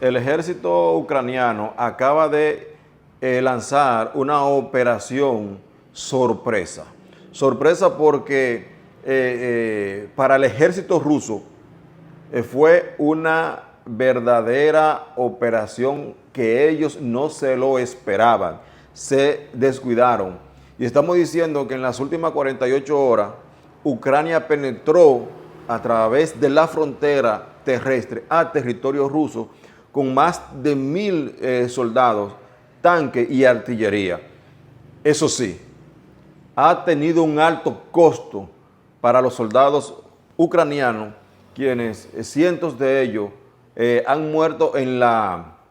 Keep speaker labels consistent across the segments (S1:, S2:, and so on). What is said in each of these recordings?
S1: el ejército ucraniano acaba de lanzar una operación sorpresa. Sorpresa porque para el ejército ruso fue una verdadera operación que ellos no se lo esperaban, se descuidaron. Y estamos diciendo que en las últimas 48 horas, Ucrania penetró a través de la frontera terrestre a territorio ruso con más de 1.000 soldados, tanques y artillería. Eso sí, ha tenido un alto costo para los soldados ucranianos, quienes cientos de ellos han muerto en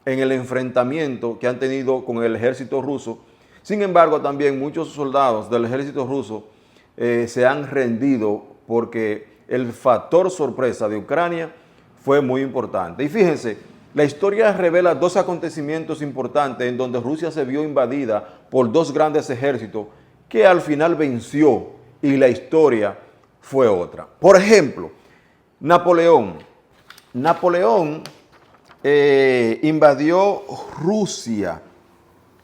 S1: el enfrentamiento que han tenido con el ejército ruso. Sin embargo, también muchos soldados del ejército ruso se han rendido porque el factor sorpresa de Ucrania fue muy importante. Y fíjense, la historia revela dos acontecimientos importantes en donde Rusia se vio invadida por dos grandes ejércitos que al final venció y la historia fue otra. Por ejemplo, Napoleón invadió Rusia,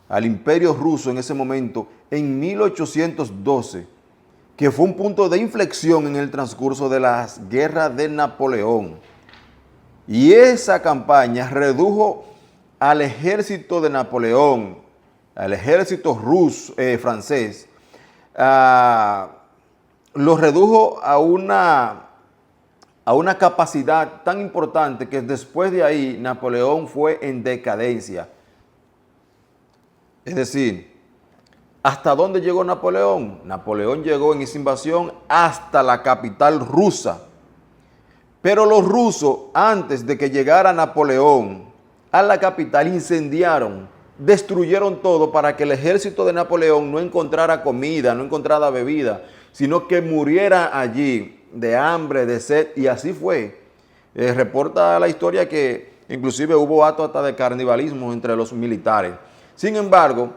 S1: al imperio ruso en ese momento, en 1812, que fue un punto de inflexión en el transcurso de las guerras de Napoleón. Y esa campaña redujo al ejército de Napoleón, al ejército ruso, francés, lo redujo a una capacidad tan importante que después de ahí Napoleón fue en decadencia. Es decir, ¿hasta dónde llegó Napoleón? Napoleón llegó en esa invasión hasta la capital rusa. Pero los rusos, antes de que llegara Napoleón a la capital, incendiaron, destruyeron todo para que el ejército de Napoleón no encontrara comida, no encontrara bebida, sino que muriera allí de hambre, de sed, y así fue. Reporta la historia que inclusive hubo actos hasta de canibalismo entre los militares. Sin embargo,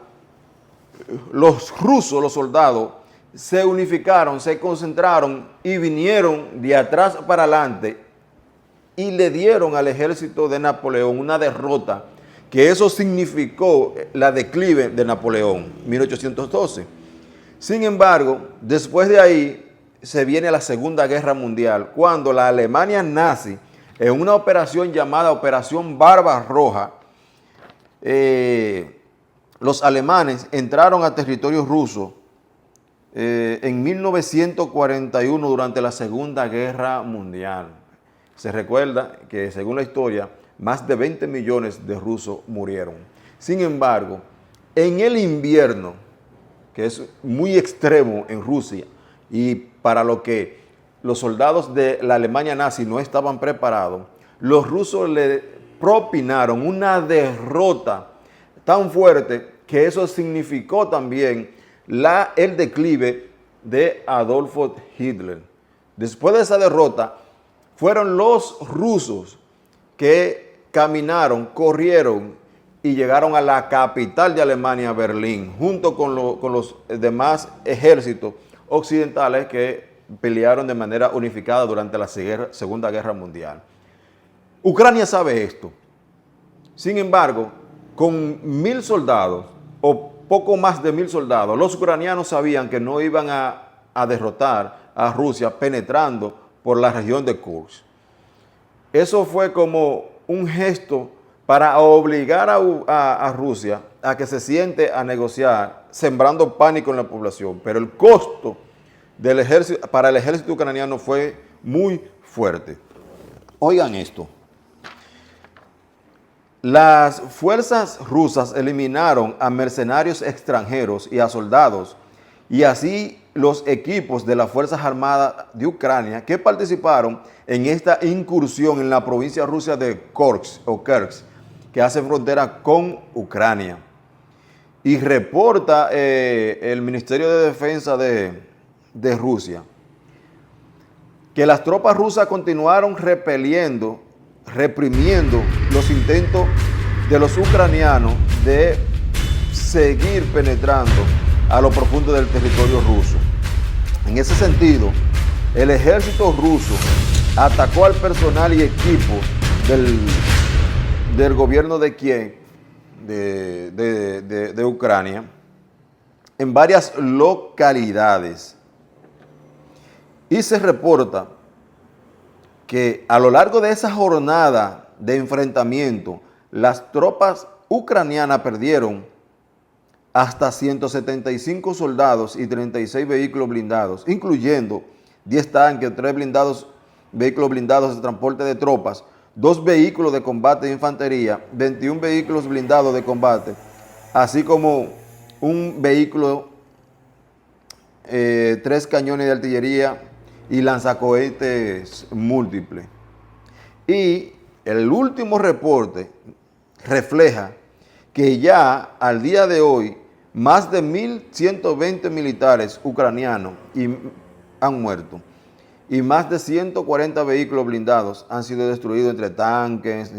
S1: los rusos, los soldados, se unificaron, se concentraron y vinieron de atrás para adelante y le dieron al ejército de Napoleón una derrota, que eso significó la declive de Napoleón, 1812. Sin embargo, después de ahí se viene la Segunda Guerra Mundial, cuando la Alemania nazi, en una operación llamada Operación Barbarroja, los alemanes entraron a territorio ruso en 1941 durante la Segunda Guerra Mundial. Se recuerda que, según la historia, más de 20 millones de rusos murieron. Sin embargo, en el invierno, que es muy extremo en Rusia, y para lo que los soldados de la Alemania nazi no estaban preparados, los rusos le propinaron una derrota tan fuerte que eso significó también el declive de Adolfo Hitler. Después de esa derrota, fueron los rusos que caminaron, corrieron y llegaron a la capital de Alemania, Berlín, junto con los demás ejércitos occidentales que pelearon de manera unificada durante la Segunda Guerra Mundial. Ucrania sabe esto. Sin embargo, con 1.000 soldados, o poco más de 1.000 soldados, los ucranianos sabían que no iban a derrotar a Rusia penetrando por la región de Kursk. Eso fue como un gesto para obligar a Rusia a que se siente a negociar, sembrando pánico en la población. Pero el costo del ejército, para el ejército ucraniano fue muy fuerte. Oigan esto. Las fuerzas rusas eliminaron a mercenarios extranjeros y a soldados, y así los equipos de las Fuerzas Armadas de Ucrania que participaron en esta incursión en la provincia rusa de Kursk, que hace frontera con Ucrania. Y reporta el Ministerio de Defensa de Rusia que las tropas rusas continuaron reprimiendo los intentos de los ucranianos de seguir penetrando a lo profundo del territorio ruso. En ese sentido, el ejército ruso atacó al personal y equipo del gobierno de Kiev, de Ucrania, en varias localidades. Y se reporta que a lo largo de esa jornada de enfrentamiento, las tropas ucranianas perdieron hasta 175 soldados y 36 vehículos blindados, incluyendo 10 tanques, 3 vehículos blindados de transporte de tropas, 2 vehículos de combate de infantería, 21 vehículos blindados de combate, así como un vehículo, 3 cañones de artillería y lanzacohetes múltiples. Y el último reporte refleja que ya al día de hoy más de 1.120 militares ucranianos han muerto y más de 140 vehículos blindados han sido destruidos entre tanques,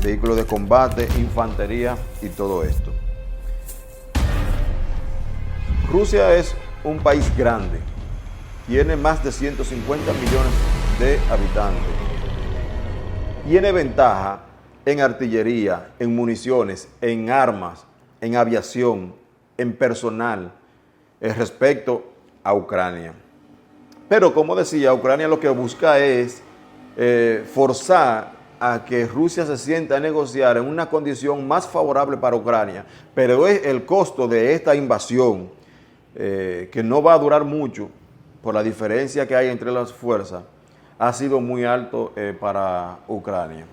S1: vehículos de combate, infantería y todo esto. Rusia es un país grande, tiene más de 150 millones de habitantes, tiene ventaja en artillería, en municiones, en armas, en aviación, en personal, respecto a Ucrania. Pero como decía, Ucrania lo que busca es forzar a que Rusia se sienta a negociar en una condición más favorable para Ucrania, pero es el costo de esta invasión, que no va a durar mucho por la diferencia que hay entre las fuerzas, ha sido muy alto para Ucrania.